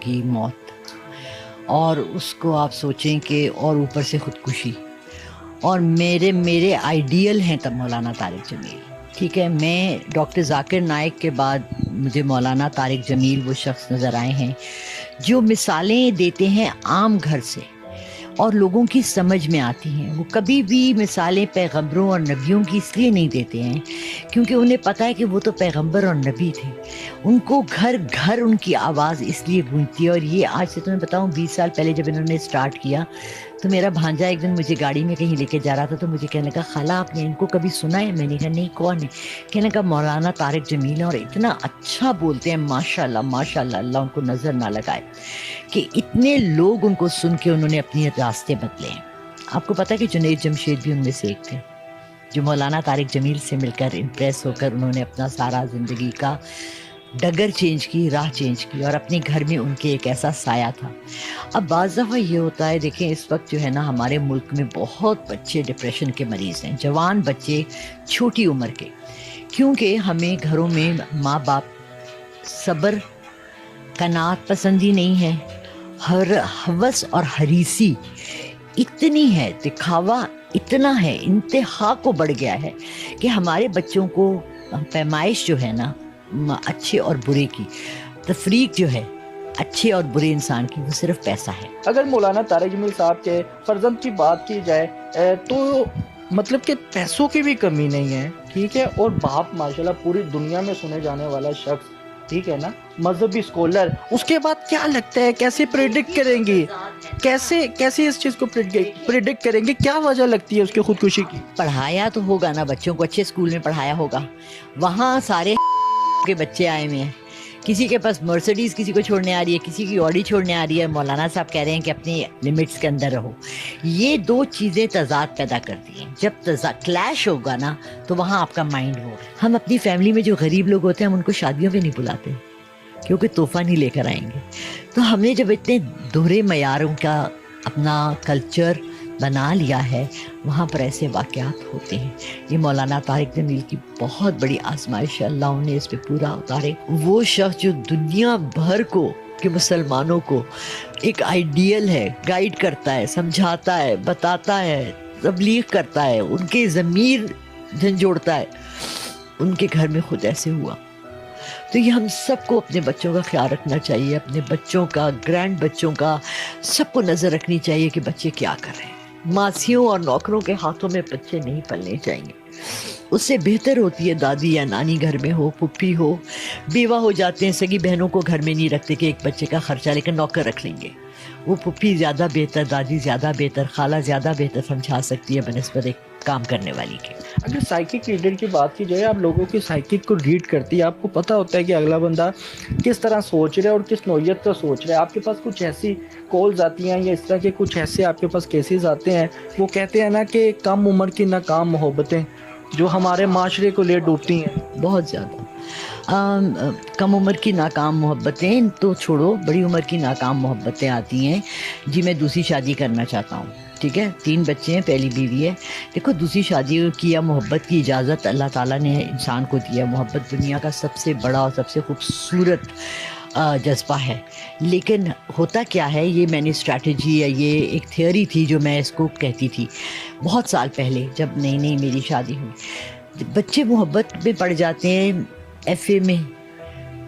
کی موت، اور اس کو آپ سوچیں کہ اور اوپر سے خودکشی. اور میرے آئیڈیل ہیں تب مولانا طارق جمیل. ٹھیک ہے، میں ڈاکٹر ذاکر نائک کے بعد مجھے مولانا طارق جمیل وہ شخص نظر آئے ہیں جو مثالیں دیتے ہیں عام گھر سے اور لوگوں کی سمجھ میں آتی ہیں. وہ کبھی بھی مثالیں پیغمبروں اور نبیوں کی اس لیے نہیں دیتے ہیں کیونکہ انہیں پتہ ہے کہ وہ تو پیغمبر اور نبی تھے. ان کو گھر گھر ان کی آواز اس لیے گونجتی ہے. اور یہ آج سے تمہیں بتاؤں 20 سال پہلے جب انہوں نے اسٹارٹ کیا تو میرا بھانجا ایک دن مجھے گاڑی میں کہیں لے کے جا رہا تھا تو مجھے کہنے لگا خالہ آپ نے ان کو کبھی سنا ہے؟ میں نے کہا نہیں، کون ہے؟ کہنے لگا مولانا طارق جمیل ہے، اور اتنا اچھا بولتے ہیں ماشاء اللہ اللہ ان کو نظر نہ لگائے کہ اتنے لوگ ان کو سن کے انہوں نے اپنے راستے بدلے ہیں. آپ کو پتہ ہے کہ جنید جمشید بھی ان میں سے ایک تھے جو مولانا طارق جمیل سے مل کر امپریس ہو کر انہوں نے اپنا سارا زندگی کا ڈگر چینج کی، راہ چینج کی، اور اپنے گھر میں ان کے ایک ایسا سایہ تھا. اب بعض دفعہ یہ ہوتا ہے، دیکھیں اس وقت جو ہے نا ہمارے ملک میں بہت بچے ڈپریشن کے مریض ہیں، جوان بچے چھوٹی عمر کے، کیونکہ ہمیں گھروں میں ماں باپ صبر قناعت پسندی نہیں ہے، ہر ہوس اور حریصی اتنی ہے، دکھاوا اتنا ہے، انتہا کو بڑھ گیا ہے کہ ہمارے بچوں کو پیمائش جو ہے نا اچھے اور برے کی، تفریق جو ہے اچھے اور برے انسان کی، وہ صرف پیسہ ہے. اگر مولانا طارق جمیل صاحب کے فرزند کی بات کی جائے تو مطلب کہ پیسوں کی بھی کمی نہیں ہے، ٹھیک ہے، اور باپ ماشاءاللہ پوری دنیا میں سنے جانے والا شخص، ٹھیک ہے نا، مذہبی اسکالر. اس کے بعد کیا لگتا ہے کیسے پریڈکٹ کریں گے، کیسے اس چیز کو پریڈکٹ کریں گے، کیا وجہ لگتی ہے اس کی خودکشی کی؟ پڑھایا تو ہوگا نا، بچوں کو اچھے اسکول میں پڑھایا ہوگا، وہاں سارے کے بچے آئے ہوئے ہیں، کسی کے پاس مرسڈیز کسی کو چھوڑنے آ رہی ہے، کسی کی آڈی چھوڑنے آ رہی ہے. مولانا صاحب کہہ رہے ہیں کہ اپنی لمٹس کے اندر رہو. یہ دو چیزیں تضاد پیدا کرتی ہیں. جب کلیش ہوگا نا تو وہاں آپ کا مائنڈ ہوگا. ہم اپنی فیملی میں جو غریب لوگ ہوتے ہیں ہم ان کو شادیوں پہ نہیں بلاتے کیونکہ تحفہ نہیں لے کر آئیں گے. تو ہم نے جب اتنے دوہرے معیاروں کا اپنا کلچر بنا لیا ہے وہاں پر ایسے واقعات ہوتے ہیں. یہ مولانا طارق جمیل کی بہت بڑی آزمائش ہے، اللہ انہیں اس پہ پورا اتارے. وہ شخص جو دنیا بھر کو کہ مسلمانوں کو ایک آئیڈیل ہے، گائیڈ کرتا ہے، سمجھاتا ہے، بتاتا ہے، تبلیغ کرتا ہے، ان کے ضمیر جھنجھوڑتا ہے، ان کے گھر میں خود ایسے ہوا. تو یہ ہم سب کو اپنے بچوں کا خیال رکھنا چاہیے، اپنے بچوں کا، گرینڈ بچوں کا، سب کو نظر رکھنی چاہیے کہ بچے کیا کر رہے ہیں. ماسیوں اور نوکروں کے ہاتھوں میں بچے نہیں پلنے چاہیے. اس سے بہتر ہوتی ہے دادی یا نانی گھر میں ہو، پھپھی ہو. بیوہ ہو جاتے ہیں، سگی بہنوں کو گھر میں نہیں رکھتے کہ ایک بچے کا خرچہ لے کر نوکر رکھ لیں گے. وہ پھپھی زیادہ بہتر، دادی زیادہ بہتر، خالہ زیادہ بہتر سمجھا سکتی ہے بنسبت ایک کام کرنے والی کے. اگر سائیکک ریڈر کی بات کی جائے، آپ لوگوں کی سائیکک کو ریڈ کرتی ہے، آپ کو پتہ ہوتا ہے کہ اگلا بندہ کس طرح سوچ رہا ہے اور کس نوعیت کا سوچ رہا ہے. آپ کے پاس کچھ ایسی کالز آتی ہیں یا اس طرح کے کچھ ایسے آپ کے پاس کیسز آتے ہیں، وہ کہتے ہیں نا کہ کم عمر کی ناکام محبتیں جو ہمارے معاشرے کو لے ڈوبتی ہیں. بہت زیادہ کم عمر کی ناکام محبتیں تو چھوڑو، بڑی عمر کی ناکام محبتیں آتی ہیں. جی میں دوسری شادی کرنا چاہتا ہوں، ٹھیک ہے، 3 بچے ہیں، پہلی بیوی ہے. دیکھو دوسری شادی کی یا محبت کی اجازت اللہ تعالیٰ نے انسان کو دیا. محبت دنیا کا سب سے بڑا اور سب سے خوبصورت جذبہ ہے. لیکن ہوتا کیا ہے، یہ میں نے اسٹریٹجی یا یہ ایک تھیوری تھی جو میں اس کو کہتی تھی بہت سال پہلے جب نئی نئی میری شادی ہوئی. بچے محبت میں پڑ جاتے ہیں ایف اے میں،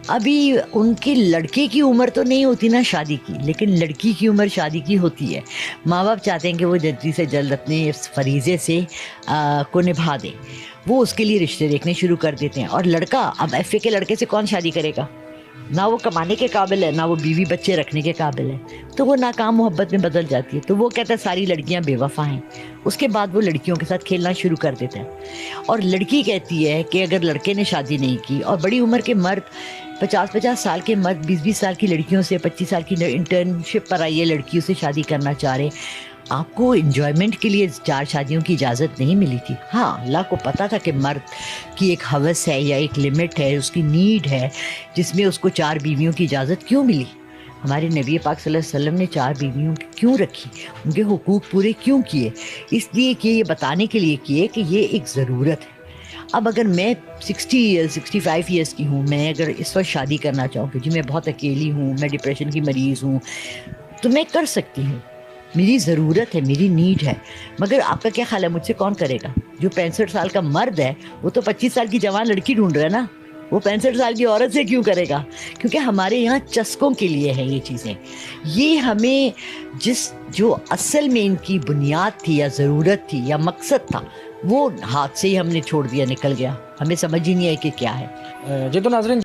ابھی ان کے لڑکے کی عمر تو نہیں ہوتی نا شادی کی، لیکن لڑکی کی عمر شادی کی ہوتی ہے. ماں باپ چاہتے ہیں کہ وہ جلدی سے جلد اپنے اس فریضے سے کو نبھا دے. وہ اس کے لیے رشتے دیکھنے شروع کر دیتے ہیں. اور لڑکا، اب ایف اے کے لڑکے سے کون شادی کرے گا؟ نہ وہ کمانے کے قابل ہے، نہ وہ بیوی بچے رکھنے کے قابل ہے. تو وہ ناکام محبت میں بدل جاتی ہے. تو وہ کہتا ہے ساری لڑکیاں بے وفا ہیں. اس کے بعد وہ لڑکیوں کے ساتھ کھیلنا شروع کر دیتا ہے. اور لڑکی کہتی ہے کہ اگر لڑکے نے شادی نہیں کی، اور بڑی عمر کے مرد 50 سال کے مرد 20 سال کی لڑکیوں سے، 25 سال کی انٹرنشپ پر آئی ہے لڑکیوں سے شادی کرنا چاہ رہے. آپ کو انجوائمنٹ کے لیے 4 شادیوں کی اجازت نہیں ملی تھی. ہاں اللہ کو پتا تھا کہ مرد کی ایک ہوس ہے یا ایک لمٹ ہے، اس کی نیڈ ہے جس میں اس کو 4 بیویوں کی اجازت کیوں ملی. ہمارے نبی پاک صلی اللہ علیہ وسلم نے 4 بیویوں کیوں رکھی، ان کے حقوق پورے کیوں کیے؟ اس لیے کہ یہ بتانے کے لیے کیے کہ یہ ایک ضرورت ہے. اب اگر میں 60 ایئرس 65 ایئرس کی ہوں، میں اگر اس وقت شادی کرنا چاہوں کہ جی میں بہت اکیلی ہوں، میں ڈپریشن کی مریض ہوں، تو میں کر سکتی ہوں، میری ضرورت ہے، میری نیڈ ہے. مگر آپ کا کیا خیال ہے مجھ سے کون کرے گا؟ جو 65 سال کا مرد ہے وہ تو 25 سال کی جوان لڑکی ڈھونڈ رہا ہے نا، وہ 65 سال کی عورت سے کیوں کرے گا؟ کیونکہ ہمارے یہاں چسکوں کے لیے ہیں یہ چیزیں. یہ ہمیں جو اصل میں ان کی بنیاد تھی یا ضرورت تھی یا مقصد تھا، وہ ہاتھ سے ہی ہم نے چھوڑ دیا، نکل گیا، ہمیں سمجھ ہی نہیں ہے کہ کیا ہے. جی تو ناظرین